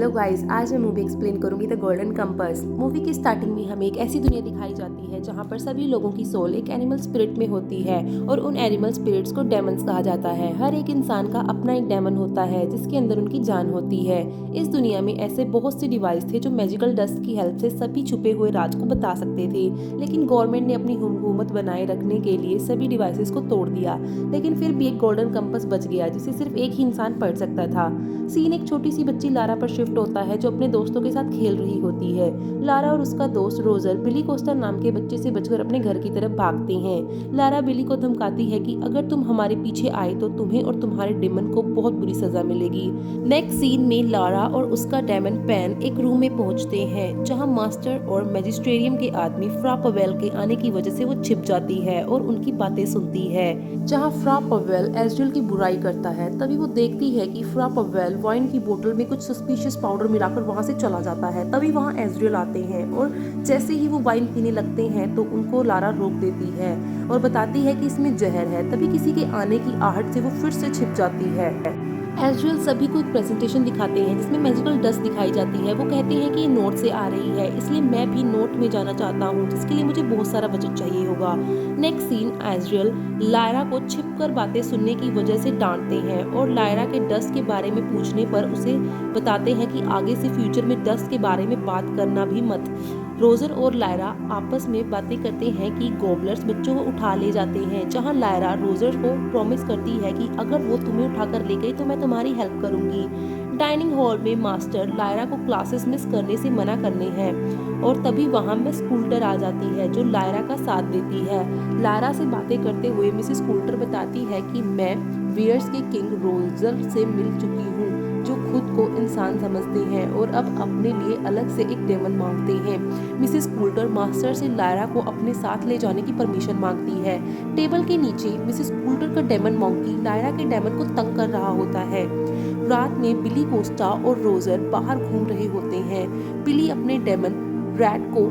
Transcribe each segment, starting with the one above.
Hello guys, आज मैं movie explain करूंगी द गोल्डन कंपास। मूवी की स्टार्टिंग में हमें एक ऐसी दुनिया दिखाई जाती है जहां पर सभी लोगों की सोल एक एनिमल स्पिरिट में होती है और उन एनिमल स्पिरिट्स को डेमन्स कहा जाता है। हर एक इंसान का अपना एक डेमन होता है जिसके अंदर उनकी जान होती है। इस दुनिया में ऐसे बहुत से डिवाइस थे जो मैजिकल डस्ट की हेल्प से सभी छुपे हुए राज को बता सकते थे, लेकिन गवर्नमेंट ने अपनी हुकूमत बनाए रखने के लिए सभी डिवाइसेस को तोड़ दिया। लेकिन फिर भी एक गोल्डन कंपास बच गया जिसे सिर्फ एक ही इंसान पढ़ सकता था। सीन एक छोटी सी बच्ची लारा पर शिफ्ट होता है जो अपने दोस्तों के साथ खेल रही होती है। लारा और उसका दोस्त रोजर बिली कोस्टा नाम के बच्चे से बचकर अपने घर की तरफ भागते हैं। लारा बिली को धमकाती है कि अगर तुम हमारे पीछे आए तो तुम्हें और तुम्हारे डेमन को बहुत बुरी सजा मिलेगी। नेक्स्ट सीन में लारा और उसका डेमन पैन एक रूम में पहुंचते हैं जहां मास्टर और मैजिस्ट्रेरियम के आदमी फ्रा पवेल के आने की वजह से वो छिप जाती है और उनकी बातें सुनती है। जहां फ्रा पवेल एज़्रियल की बुराई करता है, तभी वो देखती है कि फ्रा पवेल वाइन की बोतल में कुछ सस्पिशियस पाउडर मिलाकर वहां से चला जाता है। तभी वहां एज़्रियल आते हैं और जैसे ही वो वाइन पीने लगते हैं तो उनको लारा रोक देती है और बताती है कि इसमें जहर है। तभी किसी के आने की आहट से वो फिर से छिप जाती है। एज़्रियल सभी को एक प्रेजेंटेशन दिखाते हैं जिसमें मैजिकल डस्ट दिखाई जाती है। वो कहते हैं कि ये नोट से आ रही है, इसलिए मैं भी नोट में जाना चाहता हूँ, जिसके लिए मुझे बहुत सारा बजट चाहिए होगा। नेक्स्ट सीन, एज़्रियल लायरा को छिपकर बातें सुनने की वजह से डांटते हैं और लायरा के डस्ट के बारे में पूछने पर उसे बताते हैं कि आगे से फ्यूचर में डस्ट के बारे में बात करना भी मत। रोजर और लायरा आपस में बातें करते हैं कि गॉबलर्स बच्चों को उठा ले जाते हैं, जहां लायरा रोजर को प्रॉमिस करती है कि अगर वो तुम्हें उठाकर ले गई तो मैं तुम्हारी हेल्प करूंगी। डाइनिंग हॉल में मास्टर लायरा को क्लासेस मिस करने से मना करने हैं और तभी वहां मिस कूल्टर आ जाती है जो लायरा का साथ देती है। लायरा से बातें करते हुए मिसेस कूल्टर बताती है कि मैं वेयर्स के किंग रोजर से मिल चुकी हूँ जो खुद को इंसान समझते हैं और अब अपने लिए अलग से एक डेमन मांगते हैं। मिसेस कूल्टर मास्टर से लायरा को अपने साथ ले जाने की परमिशन मांगती है। टेबल के नीचे मिसेस कूल्टर का डेमन मॉन्की लायरा के डेमन को तंग कर रहा होता है। रात में बिली कोस्टा और रोजर बाहर घूम रहे होते हैं। बिली अपने डेमन रैट को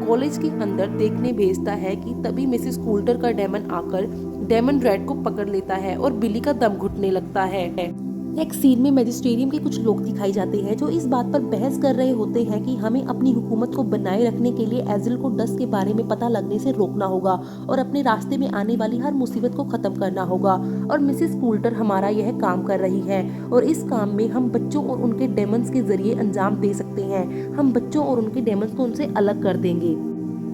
कॉलेज के अंदर देखने भेजता है कि तभी मिसेस कूल्टर का डेमन आकर डेमन रैट को पकड़ लेता है और बिली का दम घुटने लगता है। नेक्स्ट सीन में मैजिस्ट्रेरियम के कुछ लोग दिखाई जाते हैं जो इस बात पर बहस कर रहे होते हैं कि हमें अपनी हुकूमत को बनाए रखने के लिए एज़्रियल को डस्ट के बारे में पता लगने से रोकना होगा और अपने रास्ते में आने वाली हर मुसीबत को खत्म करना होगा। और मिसेस कूल्टर हमारा यह काम कर रही है और इस काम में हम बच्चों और उनके डेमन्स के जरिए अंजाम दे सकते हैं। हम बच्चों और उनके डेमन्स को उनसे अलग कर देंगे।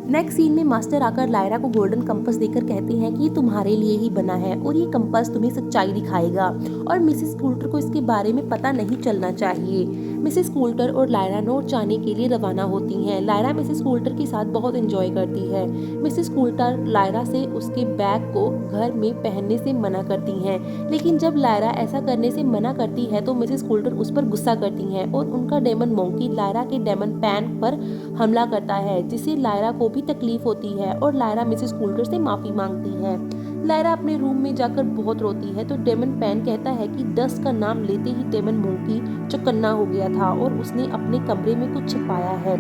नेक्स्ट सीन में मास्टर आकर लायरा को गोल्डन कंपास देकर कहते हैं कि ये तुम्हारे लिए ही बना है और ये कंपास तुम्हें सच्चाई दिखाएगा और मिसेस कूल्टर को इसके बारे में पता नहीं चलना चाहिए। मिसेस कूल्टर और लायरा नोट जाने के लिए रवाना होती हैं। लायरा मिसेस कूल्टर के साथ बहुत एंजॉय करती है। मिसेस कूल्टर लायरा से उसके बैग को घर में पहनने से मना करती हैं, लेकिन जब लायरा ऐसा करने से मना करती है तो मिसेस कूल्टर उस पर गुस्सा करती हैं और उनका डेमन मॉन्की लायरा के डेमन पैन पर हमला करता है, जिससे लायरा को भी तकलीफ होती है और लायरा मिसेस कूल्टर से माफी मांगती है। लायरा अपने रूम में जाकर बहुत रोती है तो डेमन पैन कहता है कि डस्ट का नाम लेते ही डेमन मॉन्की चौकन्ना हो गया था और उसने अपने कमरे में कुछ छिपाया है।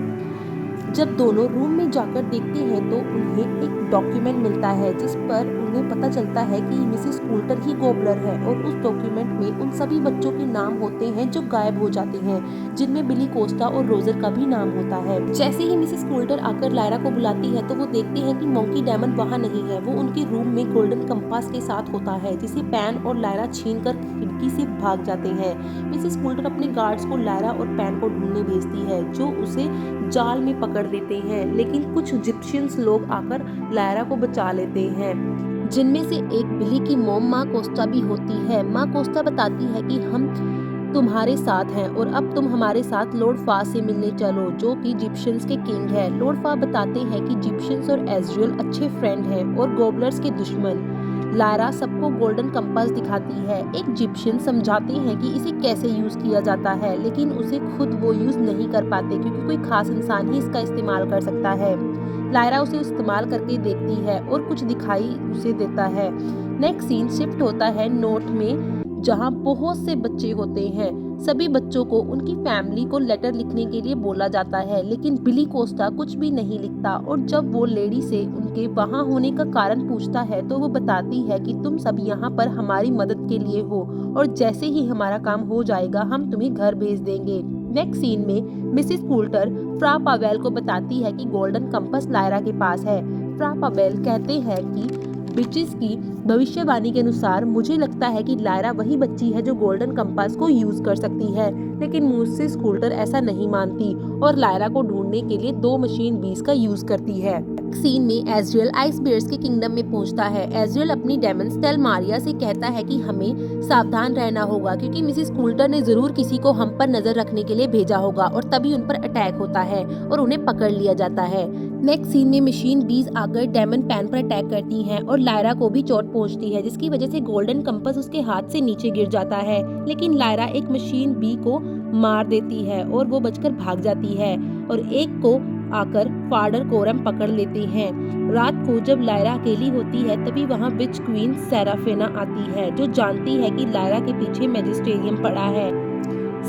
जब दोनों रूम में जाकर देखते हैं तो उन्हें एक डॉक्यूमेंट मिलता है जिस पर उन्हें पता चलता है कि मिसेस कूल्टर ही गॉबलर है और उस डॉक्यूमेंट में उन सभी बच्चों के नाम होते हैं जो गायब हो जाते हैं, जिनमें बिली कोस्टा और रोजर का भी नाम होता है। जैसे ही मिसेस कूल्टर आकर लायरा को बुलाती है तो वो देखते हैं कि मॉन्की डेमन वहाँ नहीं है। वो उनके रूम में गोल्डन कंपास के साथ होता है जिसे पैन और लायरा छीनकर खिड़की से भाग जाते हैं। मिसेस कूल्टर अपने गार्ड्स को लायरा और पैन को ढूंढने भेजती है जो उसे जाल में पकड़ लेते हैं, लेकिन कुछ इजिप्शियंस लोग आकर लायरा को बचा लेते हैं, जिनमें से एक बिली की मॉम माँ कोस्टा भी होती है। माँ कोस्टा बताती है कि हम तुम्हारे साथ हैं और अब तुम हमारे साथ लॉर्ड फा से मिलने चलो जो कि इजिप्शियंस के किंग है। लॉर्ड फा बताते हैं कि इजिप्शियंस और एज़्रियल अच्छे फ्रेंड हैं और गॉबलर्स के दुश्मन। लायरा सबको गोल्डन कंपास दिखाती है। एक इजिप्शियन समझाते हैं कि इसे कैसे यूज किया जाता है, लेकिन उसे खुद वो यूज नहीं कर पाते क्योंकि कोई खास इंसान ही इसका इस्तेमाल कर सकता है। लायरा उसे इस्तेमाल करके देखती है और कुछ दिखाई उसे देता है। नेक्स्ट सीन शिफ्ट होता है नोट में जहां बहुत से बच्चे होते हैं। सभी बच्चों को उनकी फैमिली को लेटर लिखने के लिए बोला जाता है, लेकिन बिली कोस्टा कुछ भी नहीं लिखता और जब वो लेडी से उनके वहां होने का कारण पूछता है तो वो बताती है कि तुम सब यहाँ पर हमारी मदद के लिए हो और जैसे ही हमारा काम हो जाएगा हम तुम्हें घर भेज देंगे। नेक्स्ट सीन में मिसेस कूल्टर फ्रा पावेल को बताती है कि गोल्डन कंपास लायरा के पास है। फ्रा पावेल कहते हैं कि बिचिस की भविष्यवाणी के अनुसार मुझे लगता है कि लायरा वही बच्ची है जो गोल्डन कंपास को यूज कर सकती है, लेकिन मिसेस कूल्टर ऐसा नहीं मानती और लायरा को ढूंढने के लिए 2 मशीन बीस का यूज करती है। सीन में एजरियल आइस बियर्स के किंगडम में पहुंचता है। एजरियल अपनी डेमन टेलमारिया से कहता है कि हमें सावधान रहना होगा क्योंकि मिसेस कूल्टर ने जरूर किसी को हम पर नजर रखने के लिए भेजा होगा और तभी उन पर अटैक होता है और उन्हें पकड़ लिया जाता है। नेक्स्ट सीन में मशीन बीज आकर डेमन पैन पर अटैक करती हैं और लायरा को भी चोट पहुंचती है, जिसकी वजह से गोल्डन कंपास उसके हाथ से नीचे गिर जाता है, लेकिन लायरा एक मशीन बी को मार देती है और वो बचकर भाग जाती है और एक को आकर फादर कोरम पकड़ लेते हैं। रात को जब लायरा अकेली होती है तभी वहाँ विच क्वीन सेराफिना आती है जो जानती है कि लायरा के पीछे मैजिस्टेरियम पड़ा है।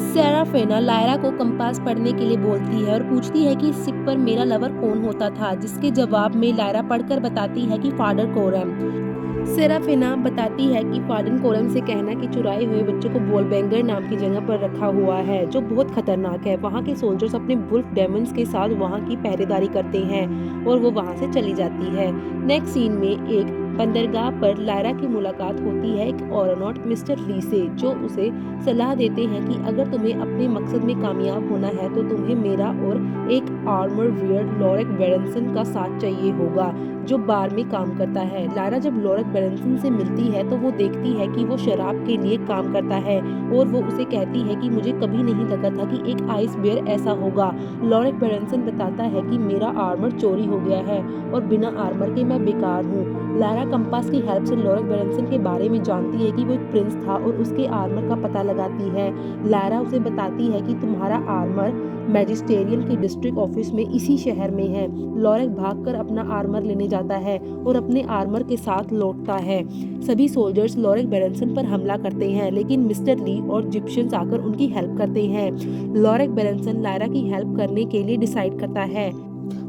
सेराफिना लायरा को कंपास पढ़ने के लिए बोलती है और पूछती है कि इस शिप पर मेरा लवर कौन होता था, जिसके जवाब में लायरा पढ़कर बताती है कि फादर कोरम। सेराफिना बताती है कि फादर कोरम से कहना कि चुराए हुए बच्चों को वोलबैंगर नाम की जगह पर रखा हुआ है जो बहुत खतरनाक है। वहाँ के सोल्जर्स अपने वुल्फ डेमन्स के साथ वहाँ की पहरेदारी करते हैं और वो वहाँ से चली जाती है। नेक्स्ट सीन में एक बंदरगाह पर लायरा की मुलाकात होती है एक एरोनॉट मिस्टर ली से, जो उसे सलाह देते हैं कि अगर तुम्हें अपने मकसद में कामयाब होना है तो तुम्हें मेरा और एक आर्मर वियर लॉरेक बेरेंसन का साथ चाहिए होगा जो बार में काम करता है। लायरा जब लॉरेक बेरेंसन से मिलती है तो वो देखती है कि वो शराब के लिए काम करता है और वो उसे कहती है कि मुझे कभी नहीं लगा था कि एक आइस बेयर ऐसा होगा। लॉरेक बेरेंसन बताता है कि मेरा आर्मर चोरी हो गया है और बिना आर्मर के मैं बेकार हूँ। लायरा कंपास की हेल्प से लॉरेक बेरेंसन के बारे में जानती है कि वो एक प्रिंस था और उसके आर्मर का पता लगाती है। लायरा उसे बताती है कि तुम्हारा आर्मर मैजिस्टेरियन के डिस्ट्रिक्ट ऑफिस में इसी शहर में है। लॉरेक भागकर अपना आर्मर लेने जाता है और अपने आर्मर के साथ लौटता है। सभी सोल्जर्स लॉरेक बेरेंसन पर हमला करते हैं, लेकिन मिस्टर ली और जिप्शियंस आकर उनकी हेल्प करते हैं। लॉरेक बेरेंसन लायरा की हेल्प करने के लिए डिसाइड करता है।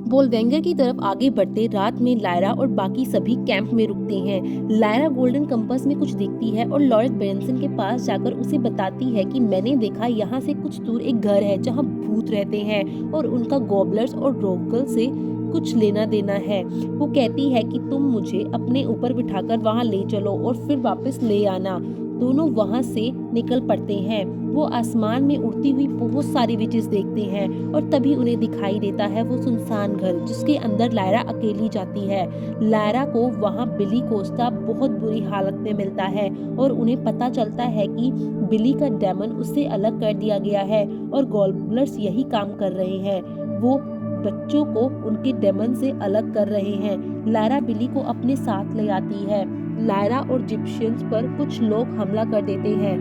वोलबैंगर की तरफ आगे बढ़ते रात में लायरा और बाकी सभी कैंप में रुकते हैं। लायरा गोल्डन कंपास में कुछ देखती है और लॉरेक बेरेंसन के पास जाकर उसे बताती है कि मैंने देखा यहाँ से कुछ दूर एक घर है जहाँ भूत रहते हैं और उनका गॉबलर्स और रोगल से कुछ लेना देना है। वो कहती है कि तुम मुझे अपने ऊपर बिठाकर वहाँ ले चलो और फिर वापस ले आना। दोनों वहाँ से निकल पड़ते हैं। वो आसमान में उड़ती हुई बहुत सारी विचेस देखते हैं और तभी उन्हें दिखाई देता है वो सुनसान घर जिसके अंदर लायरा अकेली जाती है। लायरा को वहाँ बिली कोस्टा बहुत बुरी हालत में मिलता है और उन्हें पता चलता है कि बिली का डेमन उससे अलग कर दिया गया है और गॉबलर्स यही काम कर रहे हैं। वो बच्चों को उनके डेमन से अलग कर रहे हैं। लायरा बिली को अपने साथ ले आती है। लायरा और जिप्शियंस पर कुछ लोग हमला कर देते हैं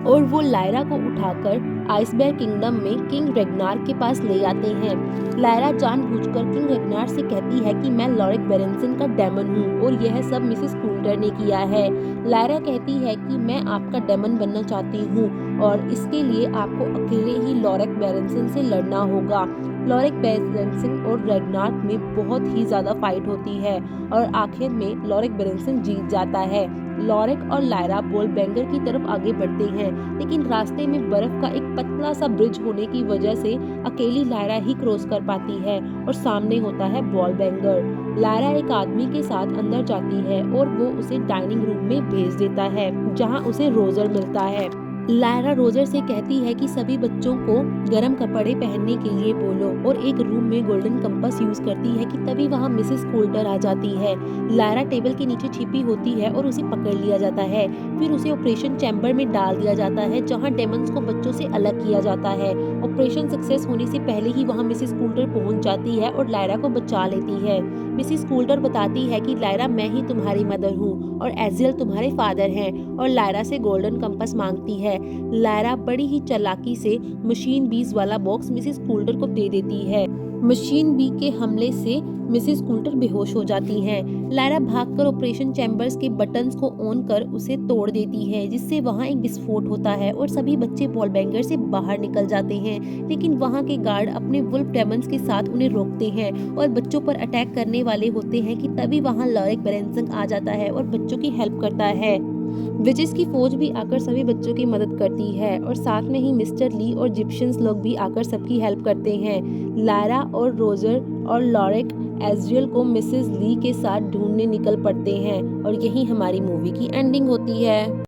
और वो लायरा को उठाकर आइसबेयर किंगडम में किंग रेगनार के पास ले आते हैं। लायरा जानबूझकर किंग रेगनार से कहती है कि मैं लॉरेक बेरेंसन का डेमन हूँ और यह सब मिसेस कूल्टर ने किया है। लायरा कहती है कि मैं आपका डेमन बनना चाहती हूँ और इसके लिए आपको अकेले ही लॉरेक बेरेंसन से लड़ना होगा। लॉरेक बेरेंसन और रेगनार में बहुत ही ज्यादा फाइट होती है और आखिर में लॉरेक बेरेंसन जीत जाता है। लॉरेक और लायरा वोलबैंगर की तरफ आगे बढ़ते हैं, लेकिन रास्ते में बर्फ का एक पतला सा ब्रिज होने की वजह से अकेली लायरा ही क्रॉस कर पाती है और सामने होता है वोलबैंगर। लायरा एक आदमी के साथ अंदर जाती है और वो उसे डाइनिंग रूम में भेज देता है जहां उसे रोजर मिलता है। लायरा रोजर से कहती है कि सभी बच्चों को गर्म कपड़े पहनने के लिए बोलो और एक रूम में गोल्डन कंपास यूज करती है कि तभी वहाँ मिसेस कूल्टर आ जाती है। लायरा टेबल के नीचे छिपी होती है और उसे पकड़ लिया जाता है। फिर उसे ऑपरेशन चैम्बर में डाल दिया जाता है जहाँ डेमन्स को बच्चों से अलग किया जाता है। ऑपरेशन सक्सेस होने से पहले ही वहाँ मिसेस कूल्टर पहुँच जाती है और लायरा को बचा लेती है। मिसेस कूल्टर बताती है कि लायरा मैं ही तुम्हारी मदर हूँ और एजियल तुम्हारे फादर हैं और लायरा से गोल्डन कंपास मांगती है। लायरा बड़ी ही चालाकी से मशीन बीज वाला बॉक्स मिसेस कूल्टर को दे देती है। मशीन बी के हमले से मिसेस कूल्टर बेहोश हो जाती हैं। लायरा भागकर ऑपरेशन चैम्बर्स के बटन्स को ऑन कर उसे तोड़ देती है जिससे वहां एक विस्फोट होता है और सभी बच्चे वोलबैंगर से बाहर निकल जाते हैं, लेकिन वहां के गार्ड अपने वुल्फ डेमन्स के साथ उन्हें रोकते हैं और बच्चों पर अटैक करने वाले होते हैं कि तभी वहां लॉरेक बेरेंसन आ जाता है और बच्चों की हेल्प करता है। विचेस की फौज भी आकर सभी बच्चों की मदद करती है और साथ में ही मिस्टर ली और जिप्शियंस लोग भी आकर सबकी हेल्प करते हैं। लारा और रोजर और लॉरेक एजरियल को मिसेस ली के साथ ढूंढने निकल पड़ते हैं और यही हमारी मूवी की एंडिंग होती है।